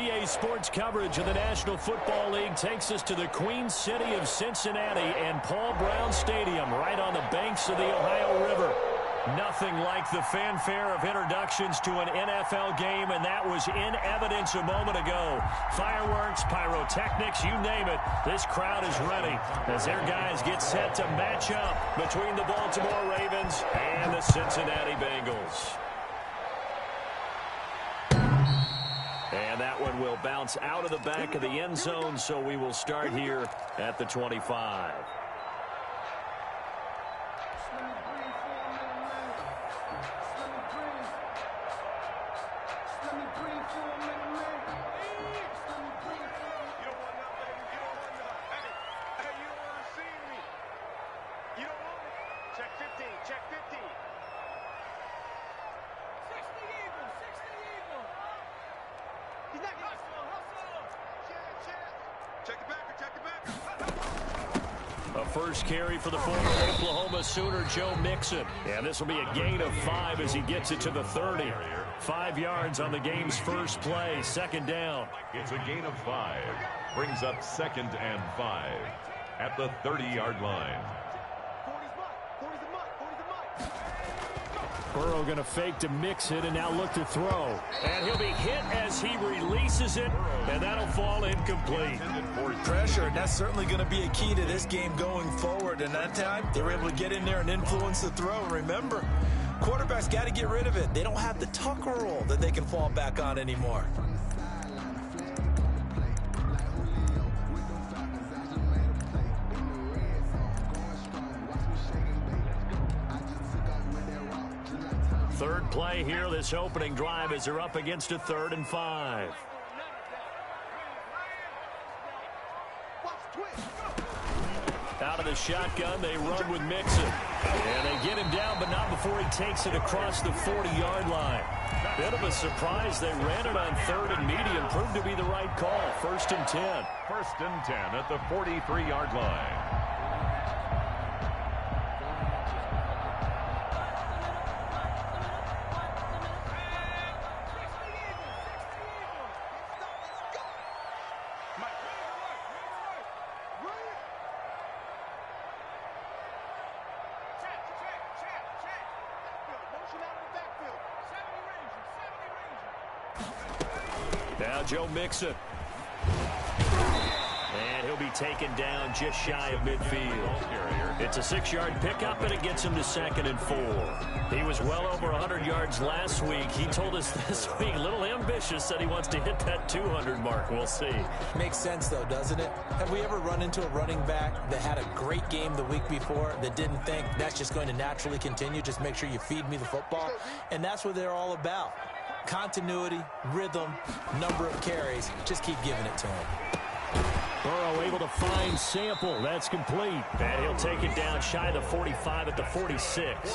EA Sports coverage of the National Football League takes us to the Queen City of Cincinnati and Paul Brown Stadium right on the banks of the Ohio River. Nothing like the fanfare of introductions to an NFL game, and that was in evidence a moment ago. Fireworks, pyrotechnics, you name it. This crowd is ready as their guys get set to match up between the Baltimore Ravens and the Cincinnati Bengals. And that one will bounce out of the back of the end zone, so we will start here at the 25. First carry for the former Oklahoma Sooner, Joe Mixon. And this will be a gain of 5 as he gets it to the 30. 5 yards on the game's first play, second down. It's a gain of 5. Brings up 2nd and 5 at the 30-yard line. Burrow going to fake to mix it and now look to throw. And he'll be hit as he releases it, and that'll fall incomplete. Pressure, and that's certainly going to be a key to this game going forward. And that time, they were able to get in there and influence the throw. And remember, quarterbacks got to get rid of it. They don't have the Tucker rule that they can fall back on anymore. Third play here, this opening drive, as they're up against a 3rd and 5. Out of the shotgun, they run with Mixon. And they get him down, but not before he takes it across the 40-yard line. Bit of a surprise. They ran it on 3rd and medium. Proved to be the right call. 1st and 10. 1st and 10 at the 43-yard line. Now Joe Mixon. And he'll be taken down just shy of midfield. It's a 6-yard pickup, and it gets him to 2nd and 4. He was well over 100 yards last week. He told us this week, a little ambitious, that he wants to hit that 200 mark. We'll see. Makes sense, though, doesn't it? Have we ever run into a running back that had a great game the week before that didn't think that's just going to naturally continue? Just make sure you feed me the football. And that's what they're all about. Continuity, rhythm, number of carries. Just keep giving it to him. Burrow able to find Sample. That's complete. And he'll take it down shy of the 45 at the 46.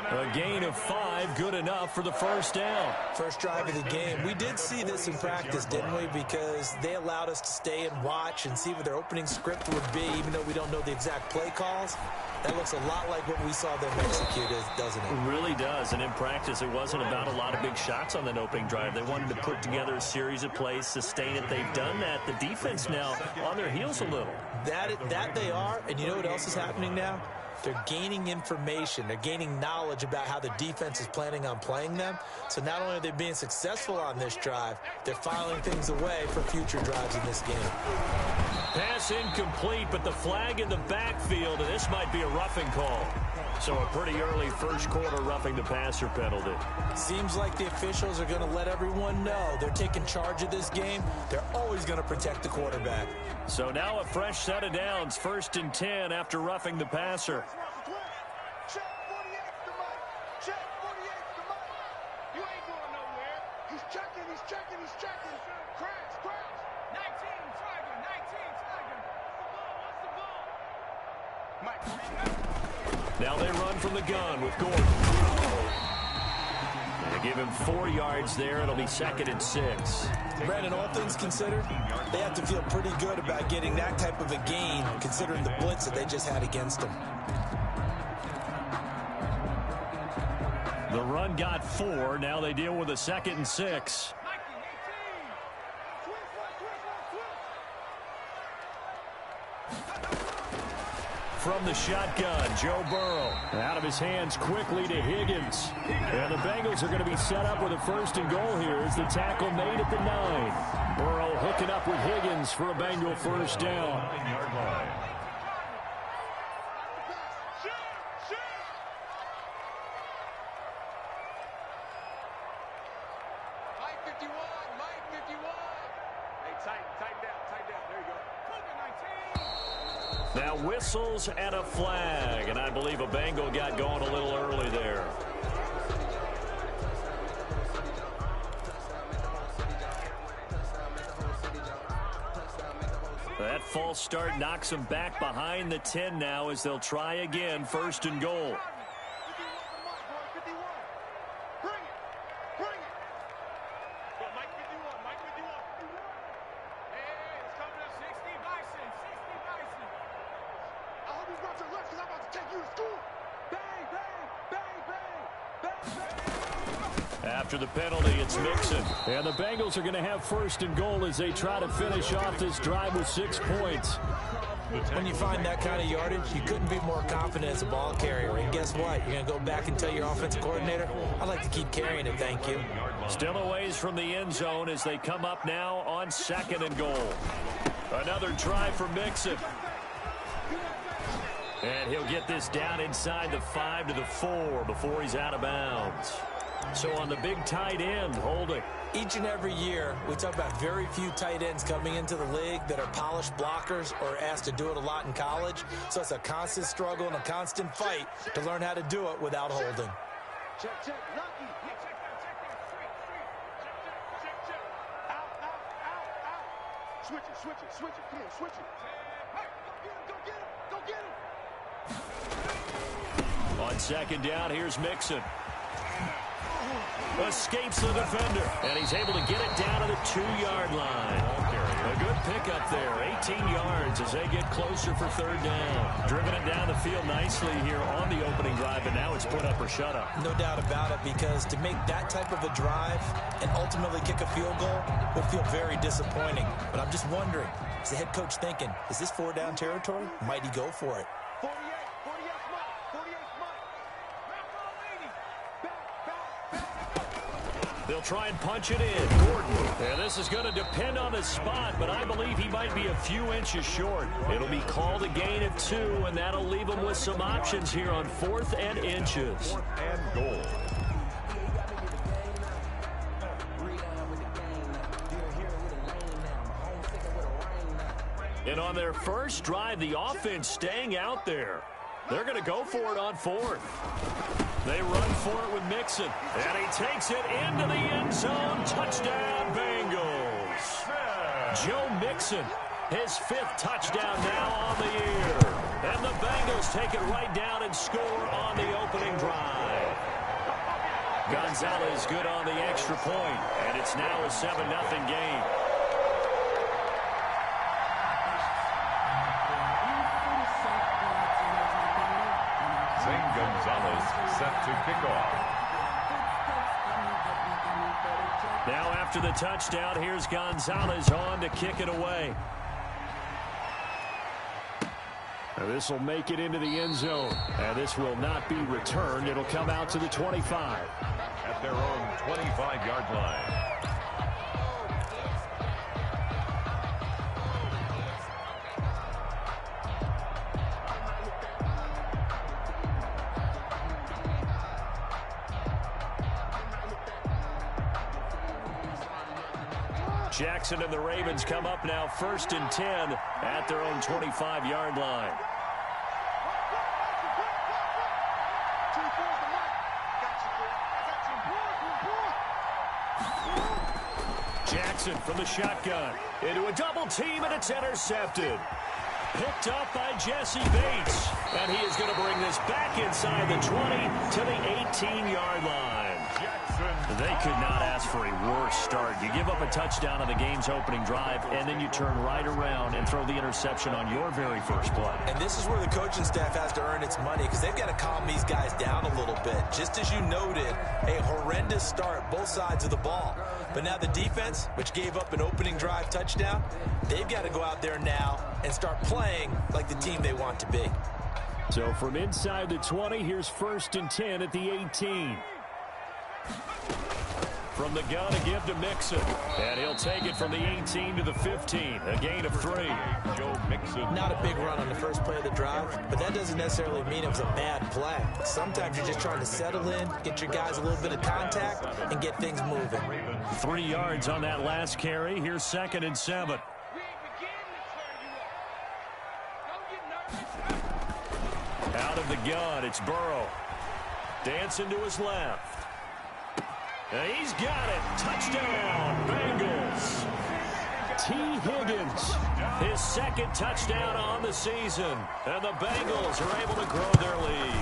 A gain of 5, good enough for the first down. First drive of the game. We did see this in practice, didn't we? Because they allowed us to stay and watch and see what their opening script would be, even though we don't know the exact play calls. That looks a lot like what we saw them execute, doesn't it? It really does. And in practice, it wasn't about a lot of big shots on that opening drive. They wanted to put together a series of plays, sustain it. They've done that. The defense now on their heels a little. That they are. And you know what else is happening now? They're gaining information. They're gaining knowledge about how the defense is planning on playing them. So not only are they being successful on this drive, they're filing things away for future drives in this game. Pass incomplete, but the flag in the backfield, and this might be a roughing call. So a pretty early first quarter roughing the passer penalty. Seems like the officials are going to let everyone know they're taking charge of this game. They're always going to protect the quarterback. So now a fresh set of downs, 1st and 10 after roughing the passer. Now they run from the gun with Gordon. They give him 4 yards there. It'll be 2nd and 6. Brandon, all things considered, they have to feel pretty good about getting that type of a gain, considering the blitz that they just had against them. The run got 4. Now they deal with a 2nd and 6. from the shotgun. Joe Burrow out of his hands quickly to Higgins. And the Bengals are going to be set up with a 1st and goal here as the tackle made at the 9. Burrow hooking up with Higgins for a Bengal 1st down. Now whistles and a flag, and I believe a Bengal got going a little early there. That false start knocks them back behind the 10 now as they'll try again, 1st and goal. After the penalty, it's Mixon. And the Bengals are going to have 1st and goal as they try to finish off this drive with 6 points. When you find that kind of yardage, you couldn't be more confident as a ball carrier. And guess what? You're going to go back and tell your offensive coordinator, I'd like to keep carrying it, thank you. Still a ways from the end zone as they come up now on 2nd and goal. Another try for Mixon. And he'll get this down inside the 5 to the 4 before he's out of bounds. So on the big tight end, holding. Each and every year, we talk about very few tight ends coming into the league that are polished blockers or asked to do it a lot in college. So it's a constant struggle and a constant fight to learn how to do it without holding. Check, Lucky. Check that. Out. Switch it. Come on, switch it. Hey, go get him. On 2nd down, here's Mixon. Escapes the defender, and he's able to get it down to the 2-yard line. A good pickup there, 18 yards as they get closer for 3rd down. Driven it down the field nicely here on the opening drive, and now it's put up or shut up. No doubt about it, because to make that type of a drive and ultimately kick a field goal would feel very disappointing. But I'm just wondering, is the head coach thinking, is this 4-down territory? Might he go for it? 48 They'll try and punch it in. Gordon. And this is going to depend on the spot, but I believe he might be a few inches short. It'll be called a gain of 2, and that'll leave him with some options here on 4th and inches. 4th and goal. And on their first drive, the offense staying out there. They're going to go for it on 4th. They run for it with Mixon. And he takes it into the end zone. Touchdown, Bengals. Joe Mixon, his 5th touchdown now on the year. And the Bengals take it right down and score on the opening drive. Gonzalez good on the extra point, and it's now a 7-0 game. Gonzalez set to kick off. Now after the touchdown, here's Gonzalez on to kick it away. This will make it into the end zone. And this will not be returned. It'll come out to the 25. At their own 25-yard line. Jackson and the Ravens come up now 1st and 10 at their own 25-yard line. Jackson from the shotgun into a double team, and it's intercepted. Picked up by Jesse Bates, and he is going to bring this back inside the 20 to the 18-yard line. Jackson They could not ask for a worse start. You give up a touchdown on the game's opening drive, and then you turn right around and throw the interception on your very first play. And this is where the coaching staff has to earn its money because they've got to calm these guys down a little bit. Just as you noted, a horrendous start, both sides of the ball. But now the defense, which gave up an opening drive touchdown, they've got to go out there now and start playing like the team they want to be. So from inside the 20, here's 1st and 10 at the 18. From the gun, a give to Mixon. And he'll take it from the 18 to the 15. A gain of 3. Joe Mixon. Not a big run on the first play of the drive, but that doesn't necessarily mean it was a bad play. Sometimes you're just trying to settle in, get your guys a little bit of contact, and get things moving. 3 yards on that last carry. Here's 2nd and 7. Out of the gun, it's Burrow. Dancing to his left. And he's got it. Touchdown, Bengals. T. Higgins, his 2nd touchdown on the season. And the Bengals are able to grow their lead.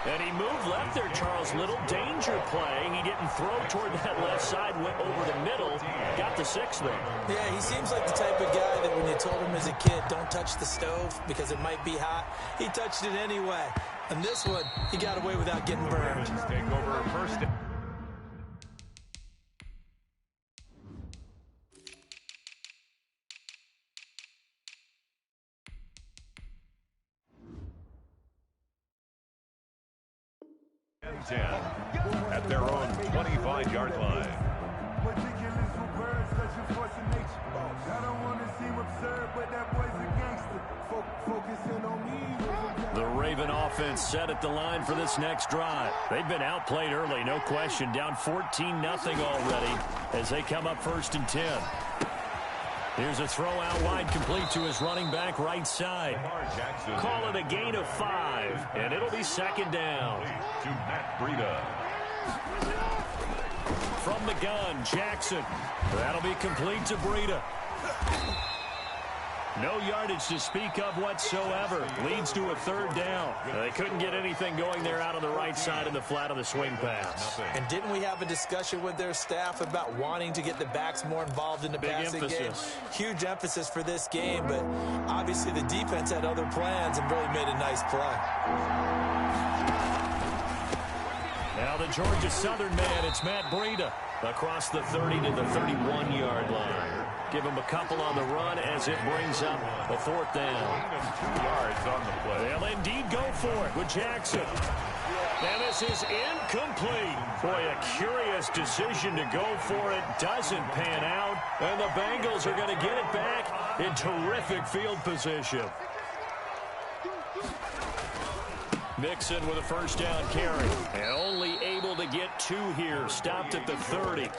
And he moved left there, Charles. Little danger play. He didn't throw toward that left side, went over the middle, got the 6 there. Yeah, he seems like the type of guy that when you told him as a kid, don't touch the stove because it might be hot, he touched it anyway. And this one, he got away without getting burned. Take over first. And 10 at their own 25-yard line. Ridiculous words, such a force of nature. I don't want to seem absurd, but that boy's a gangster. Focusing on me. The Raven offense set at the line for this next drive. They've been outplayed early, no question. Down 14-0 already as they come up 1st and 10. Here's a throw out wide, complete to his running back right side. Call it a gain of 5, and it'll be 2nd down. To Matt Breida. From the gun, Jackson. That'll be complete to Breida. No yardage to speak of whatsoever. Leads to a 3rd down. They couldn't get anything going there out on the right side in the flat of the swing pass. And didn't we have a discussion with their staff about wanting to get the backs more involved in the passing game? Huge emphasis for this game, but obviously the defense had other plans and really made a nice play. Now the Georgia Southern man, it's Matt Breida. Across the 30 to the 31-yard line. Give him a couple on the run as it brings up a 4th down. 2 yards on the play. They'll indeed go for it with Jackson. And this is incomplete. Boy, a curious decision to go for it. Doesn't pan out. And the Bengals are going to get it back in terrific field position. Mixon with a 1st down carry. And only able to get 2 here. Stopped at the 30. The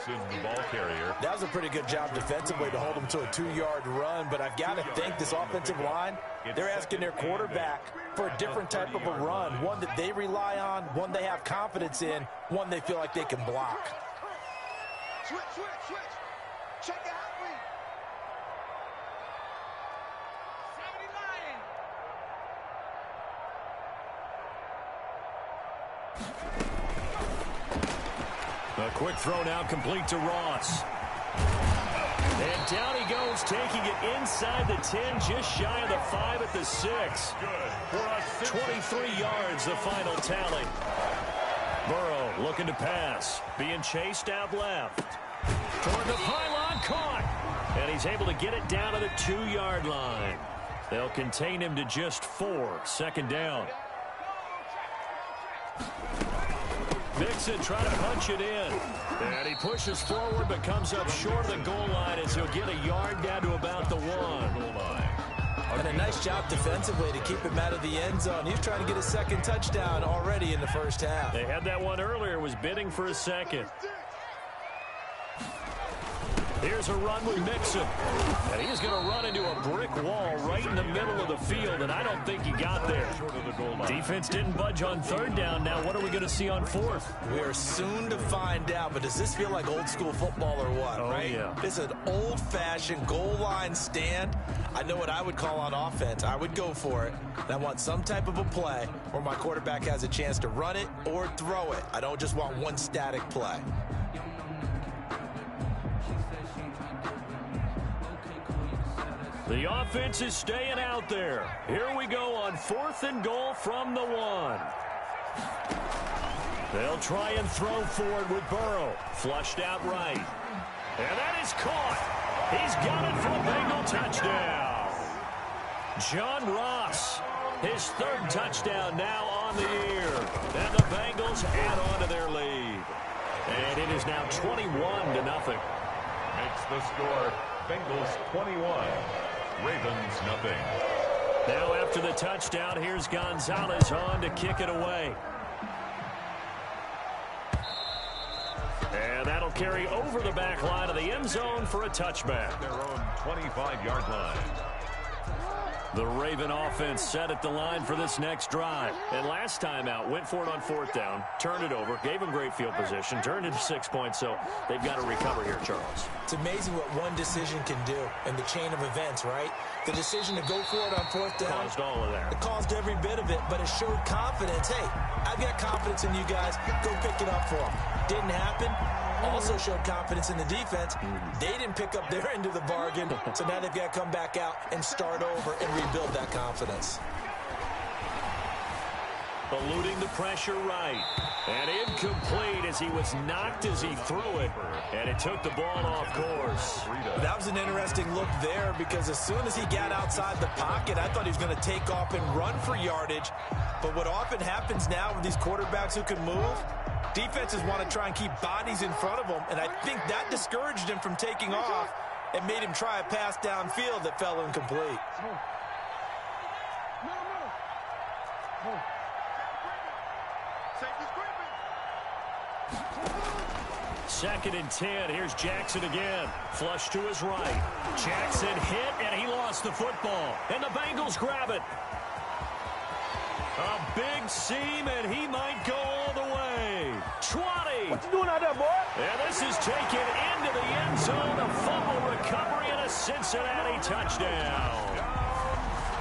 ball carrier. That was a pretty good job defensively to hold them to a 2-yard run, but I've got to think this offensive line, they're asking their quarterback for a different type of a run, one that they rely on, one they have confidence in, one they feel like they can block. Switch. Check the hot read. A quick throw now complete to Ross. And down he goes, taking it inside the 10, just shy of the 5 at the 6. 23 yards, the final tally. Burrow looking to pass, being chased out left. Toward the pylon, caught. And he's able to get it down to the 2-yard line. They'll contain him to just 4, 2nd down. Mixon trying to punch it in. And he pushes forward but comes up short of the goal line as he'll get a yard down to about the 1. Goal line. And a nice job defensively to keep him out of the end zone. He's trying to get a 2nd touchdown already in the 1st half. They had that one earlier, was bidding for a 2nd. Here's a run with Mixon. And he's going to run into a brick wall right in the middle of the field, and I don't think he got there. Defense didn't budge on third down. Now what are we going to see on fourth? We're soon to find out, but does this feel like old school football or what, right? Yeah. This is an old-fashioned goal line stand. I know what I would call on offense. I would go for it. And I want some type of a play where my quarterback has a chance to run it or throw it. I don't just want one static play. The offense is staying out there. Here we go on 4th and goal from the 1. They'll try and throw forward with Burrow. Flushed out right. And that is caught. He's got it for a Bengal touchdown. John Ross, his 3rd touchdown now on the year. And the Bengals add on to their lead. And it is now 21-0. Makes the score Bengals 21. Ravens nothing. Now after the touchdown, here's Gonzalez on to kick it away. And that'll carry over the back line of the end zone for a touchback. Their own 25-yard line. The Raven offense set at the line for this next drive. And last time out, went for it on 4th down, turned it over, gave them great field position, turned it to 6 points, so they've got to recover here, Charles. It's amazing what one decision can do in the chain of events, right? The decision to go for it on 4th down. Caused all of that. It caused every bit of it, but it showed confidence. Hey, I've got confidence in you guys. Go pick it up for them. Didn't happen. Also showed confidence in the defense. They didn't pick up their end of the bargain, so now they've got to come back out and start over and rebuild that confidence. Eluding the pressure right. And incomplete as he was knocked as he threw it. And it took the ball off course. That was an interesting look there because as soon as he got outside the pocket, I thought he was going to take off and run for yardage. But what often happens now with these quarterbacks who can move, defenses want to try and keep bodies in front of them. And I think that discouraged him from taking off and made him try a pass downfield that fell incomplete. Second and 10. Here's Jackson again. Flush to his right. Jackson hit, and he lost the football. And the Bengals grab it. A big seam, and he might go all the way. 20. What you doing out there, boy? And this is taken into the end zone. A fumble recovery and a Cincinnati touchdown.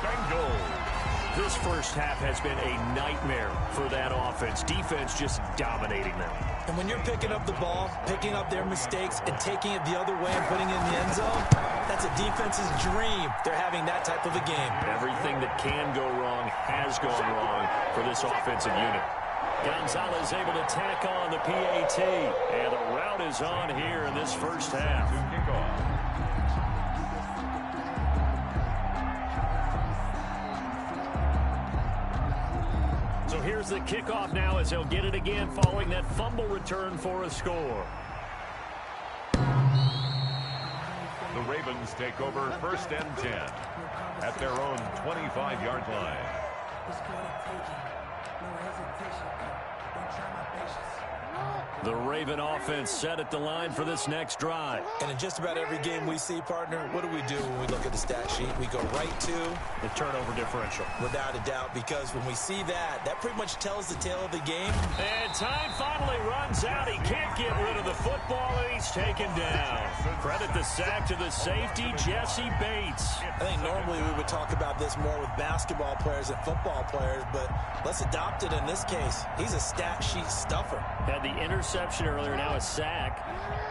Bengals. This first half has been a nightmare for that offense. Defense just dominating them. And when you're picking up the ball, picking up their mistakes, and taking it the other way and putting it in the end zone, that's a defense's dream. They're having that type of a game. Everything that can go wrong has gone wrong for this offensive unit. Gonzalez able to tack on the PAT, and the route is on here in this first half. To kick off. So here's the kickoff now as they'll get it again following that fumble return for a score. The Ravens take over 1st and 10 at their own 25-yard line. The Raven offense set at the line for this next drive. And in just about every game we see, partner, what do we do when we look at the stat sheet? We go right to the turnover differential. Without a doubt, because when we see that, that pretty much tells the tale of the game. And time finally runs out. He can't get rid of the football, and he's taken down. Credit the sack to the safety, Jesse Bates. I think normally we would talk about this more with basketball players and football players, but let's adopt it in this case. He's a stat sheet stuffer. Had the interception earlier, now a sack.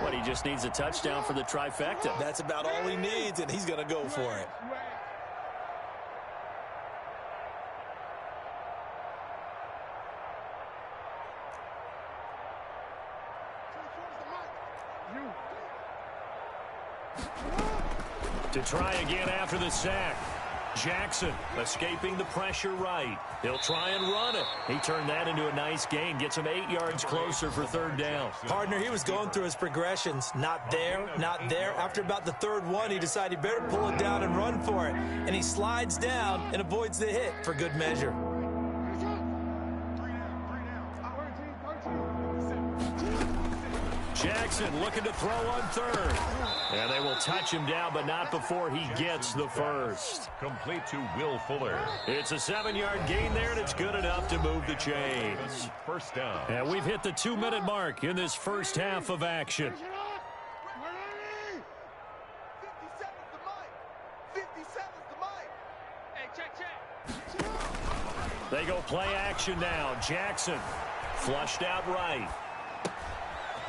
What, he just needs a touchdown for the trifecta. That's about all he needs, and he's going to go for it. To try again after the sack. Jackson escaping the pressure right. He'll try and run it. He turned that into a nice gain. Gets him 8 yards closer for 3rd down. Partner, he was going through his progressions. Not there, not there. After about the 3rd one, he decided he better pull it down and run for it. And he slides down and avoids the hit for good measure. Jackson looking to throw on third. And they will touch him down, but not before he gets the first. Complete to Will Fuller. It's a 7-yard gain there, and it's good enough to move the chains. First down. And we've hit the 2-minute mark in this first half of action. 50 seconds to Mike. 50 seconds to Mike. Hey, check. They go play action now. Jackson flushed out right.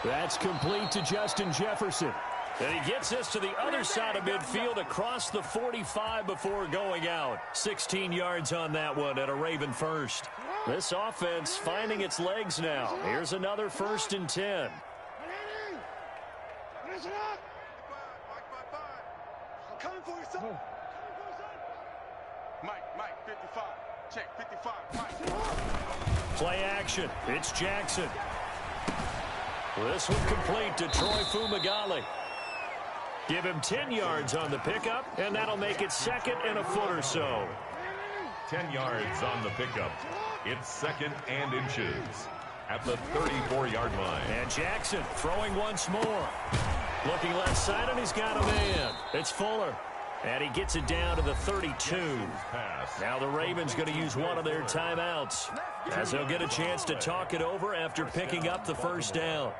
That's complete to Justin Jefferson. And he gets this to the other side of midfield across the 45 before going out. 16 yards on that one and a Raven first. This offense finding its legs now. Here's another 1st and 10. I'm coming for you, son. Mike, 55. Check, 55. Mike. Play action. It's Jackson. This one complete to Troy Fumagalli. Give him 10 yards on the pickup, and that'll make it 2nd and a foot or so. 10 yards on the pickup. It's 2nd and inches at the 34-yard line. And Jackson throwing once more. Looking left side, and he's got a man. It's Fuller. And he gets it down to the 32. Now the Ravens going to use one of their timeouts, as they'll get a chance to talk it over after picking up the first down.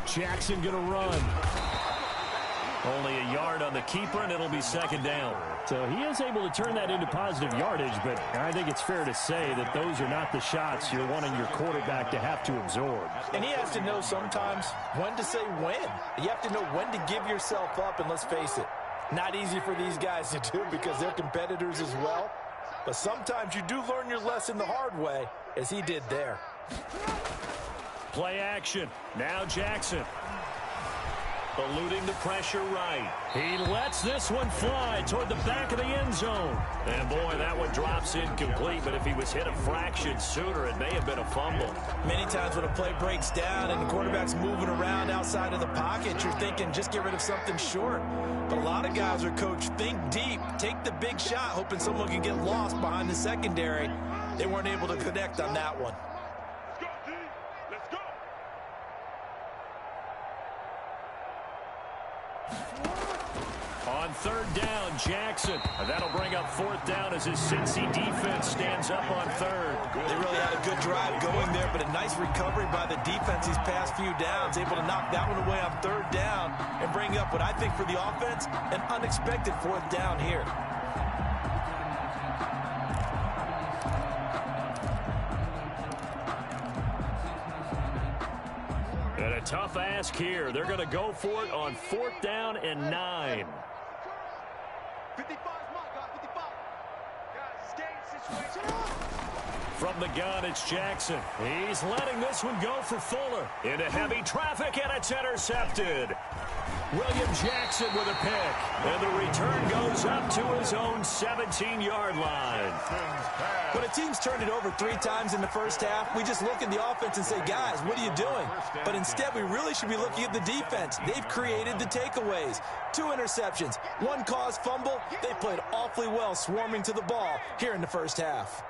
Jackson going to run. Only a yard on the keeper, and it'll be 2nd down. So he is able to turn that into positive yardage, but I think it's fair to say that those are not the shots you're wanting your quarterback to have to absorb. And he has to know sometimes when to say when. You have to know when to give yourself up, and let's face it, not easy for these guys to do because they're competitors as well. But sometimes you do learn your lesson the hard way, as he did there. Play action. Now Jackson. Eluding the pressure right. He lets this one fly toward the back of the end zone. And boy, that one drops incomplete, but if he was hit a fraction sooner, it may have been a fumble. Many times when a play breaks down and the quarterback's moving around outside of the pocket, you're thinking just get rid of something short. But a lot of guys are coached, think deep, take the big shot, hoping someone can get lost behind the secondary. They weren't able to connect on that one. On 3rd down, Jackson. And that'll bring up 4th down as his Cincy defense stands up on 3rd. They really had a good drive going there, but a nice recovery by the defense these past few downs, able to knock that one away on 3rd down and bring up what I think for the offense, an unexpected 4th down here. And a tough ask here. They're going to go for it on 4th down and 9. 55 is my guy, 55. Guys, game situation. From the gun, it's Jackson. He's letting this one go for Fuller. Into heavy traffic, and it's intercepted. William Jackson with a pick. And the return goes up to his own 17-yard line. When a team's turned it over 3 times in the first half, we just look at the offense and say, guys, what are you doing? But instead, we really should be looking at the defense. They've created the takeaways. 2 interceptions, 1 caused fumble. They played awfully well swarming to the ball here in the first half.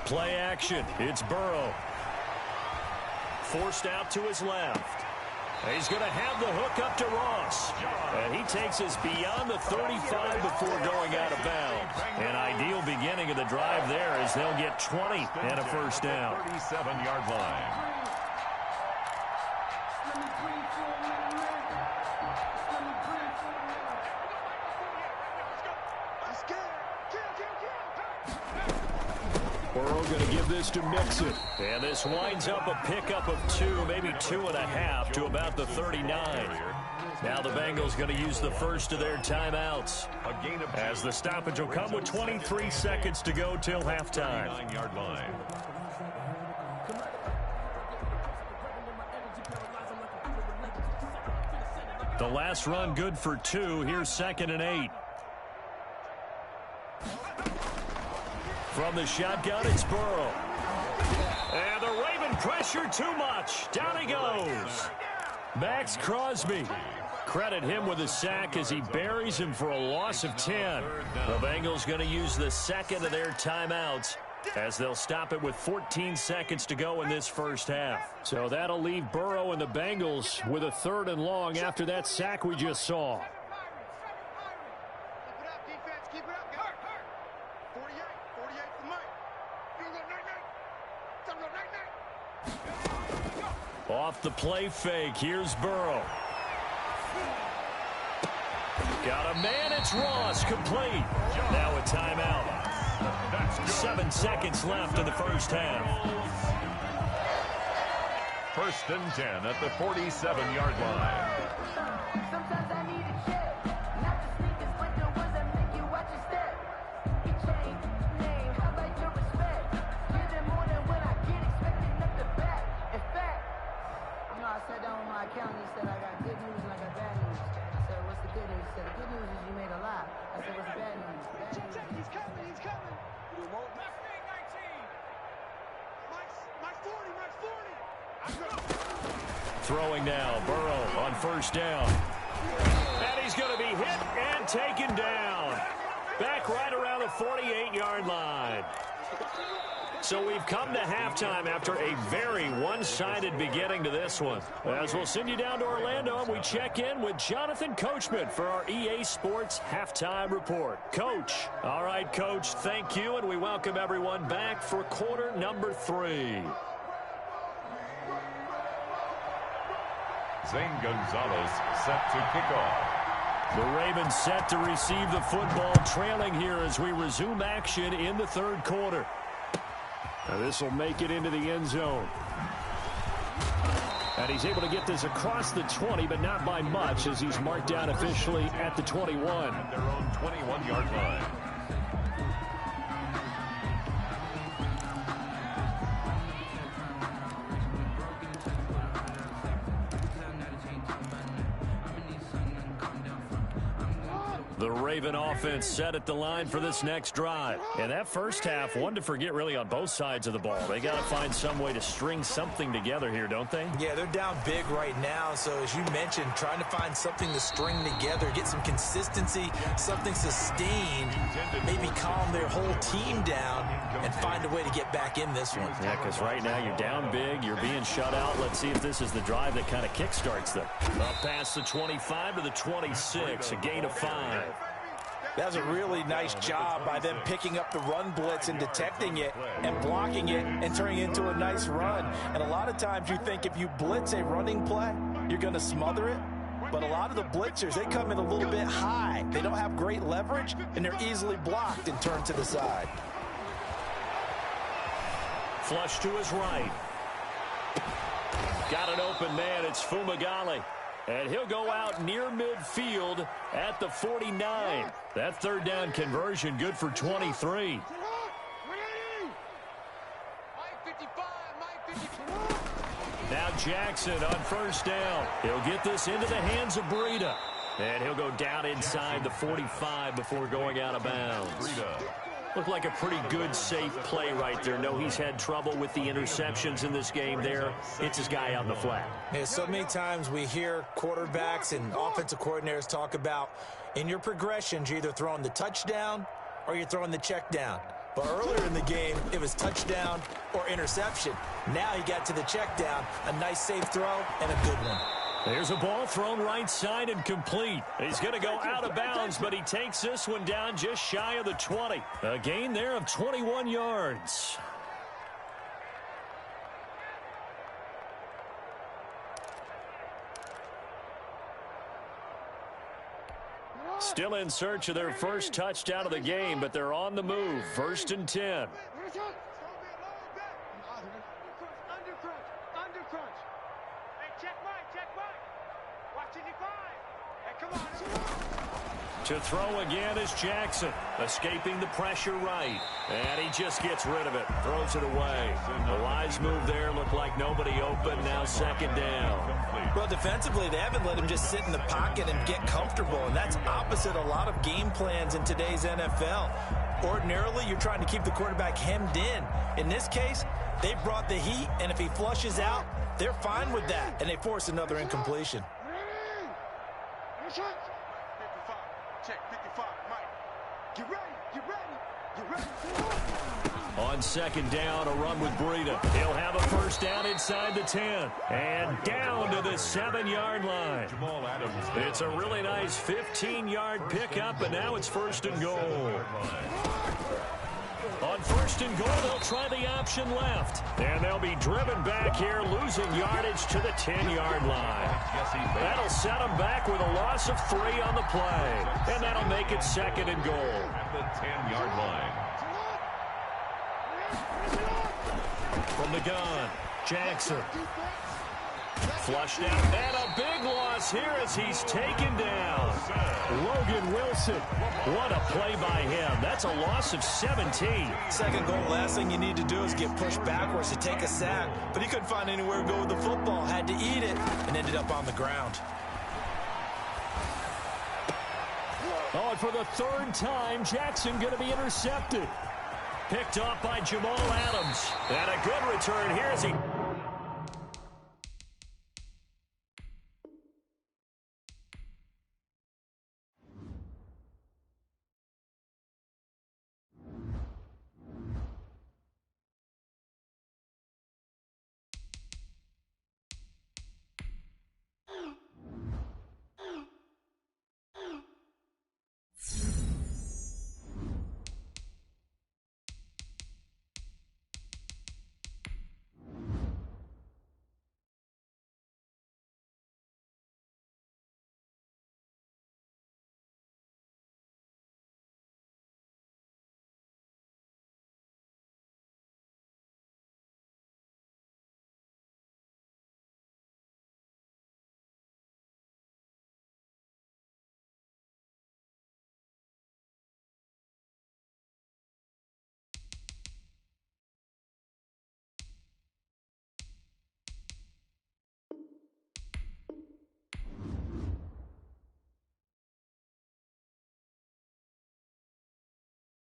Play action. It's Burrow. Forced out to his left. He's going to have the hook up to Ross. And he takes us beyond the 35 before going out of bounds. An ideal beginning of the drive there as they'll get 20 and a first down. 37-yard line. Burrow going to give this to Mixon. And this winds up a pickup of 2, maybe 2.5 to about the 39. Now the Bengals going to use the first of their timeouts. As the stoppage will come with 23 seconds to go till halftime. 39-yard line. The last run good for 2. Here's 2nd and 8. From the shotgun, it's Burrow. And the Raven pressure too much. Down he goes. Max Crosby. Credit him with a sack as he buries him for a loss of 10. The Bengals going to use the second of their timeouts as they'll stop it with 14 seconds to go in this first half. So that'll leave Burrow and the Bengals with a 3rd and long after that sack we just saw. Keep it up, defense. Keep it up, guys. 48 for Mike. You go night-night. Off the play fake, here's Burrow. Got a man, it's Ross, complete. Now a timeout. 7 seconds left in the first half. 1st and 10 at the 47-yard line. Sometimes I need a check. Not the sneakers, but the ones that make you watch your step. He changed name, how about your respect? Get them more than what I get, expecting up the back. In fact, I sat down with my accountant, he said I got good news and I got bad news. I said, what's the good news? He said, the good news is you made a lot. I said, what's the bad news? Check, he's coming. Mike's 40. Throwing now, Burrow on 1st down. And he's going to be hit and taken down. Back right around the 48-yard line. So we've come to halftime after a very one-sided beginning to this one. As we'll send you down to Orlando, and we check in with Jonathan Coachman for our EA Sports Halftime Report. Coach. All right, Coach, thank you, and we welcome everyone back for quarter number 3. Zane Gonzalez set to kick off. The Ravens set to receive the football, trailing here as we resume action in the 3rd quarter. Now this will make it into the end zone. And he's able to get this across the 20, but not by much as he's marked down officially at the 21. At their own 21-yard line. The Raven offense set at the line for this next drive. And that first half, one to forget really on both sides of the ball. They got to find some way to string something together here, don't they? Yeah, they're down big right now. So as you mentioned, trying to find something to string together, get some consistency, something sustained, maybe calm their whole team down and find a way to get back in this one. Yeah, because right now you're down big, you're being shut out. Let's see if this is the drive that kind of kickstarts them. Up past the 25 to the 26, a gain of 5. That was a really nice job by them picking up the run blitz and detecting it and blocking it and turning it into a nice run. And a lot of times you think if you blitz a running play, you're going to smother it. But a lot of the blitzers, they come in a little bit high. They don't have great leverage, and they're easily blocked and turned to the side. Flush to his right. Got an open man. It's Fumagalli. And he'll go out near midfield at the 49. That 3rd down conversion good for 23. Now Jackson on 1st down. He'll get this into the hands of Breida. And he'll go down inside the 45 before going out of bounds. Looked like a pretty good, safe play right there. No, he's had trouble with the interceptions in this game there. It's his guy out in the flat. Yeah, so many times we hear quarterbacks and offensive coordinators talk about in your progressions, you're either throwing the touchdown or you're throwing the check down. But earlier in the game, it was touchdown or interception. Now he got to the check down, a nice safe throw and a good one. There's a ball thrown right side and complete. He's going to go out of bounds, but he takes this one down just shy of the 20. A gain there of 21 yards. Still in search of their first touchdown of the game, but they're on the move. 1st and 10. Hey, come on. To throw again is Jackson, escaping the pressure right. And he just gets rid of it, throws it away. The wise move there, looked like nobody open, now second down. Well, defensively, they haven't let him just sit in the pocket and get comfortable, and that's opposite a lot of game plans in today's NFL. Ordinarily, you're trying to keep the quarterback hemmed in. In this case, they brought the heat, and if he flushes out, they're fine with that, and they force another incompletion. 55. Check 55. Mike. Get ready. Get ready. Get ready. On second down, a run with Breida. He'll have a first down inside the 10. And down to the 7-yard line. It's a really nice 15-yard pickup, and now it's first and goal. On first and goal, they'll try the option left. And they'll be driven back here, losing yardage to the 10-yard line. That'll set them back with a loss of 3 on the play. And that'll make it second and goal. At the 10-yard line. From the gun, Jackson. Flushed out, and a big loss here as he's taken down. Logan Wilson. What a play by him. That's a loss of 17. Second goal, last thing you need to do is get pushed backwards to take a sack. But he couldn't find anywhere to go with the football, had to eat it, and ended up on the ground. Oh, and for the third time, Jackson going to be intercepted. Picked off by Jamal Adams. And a good return here as he...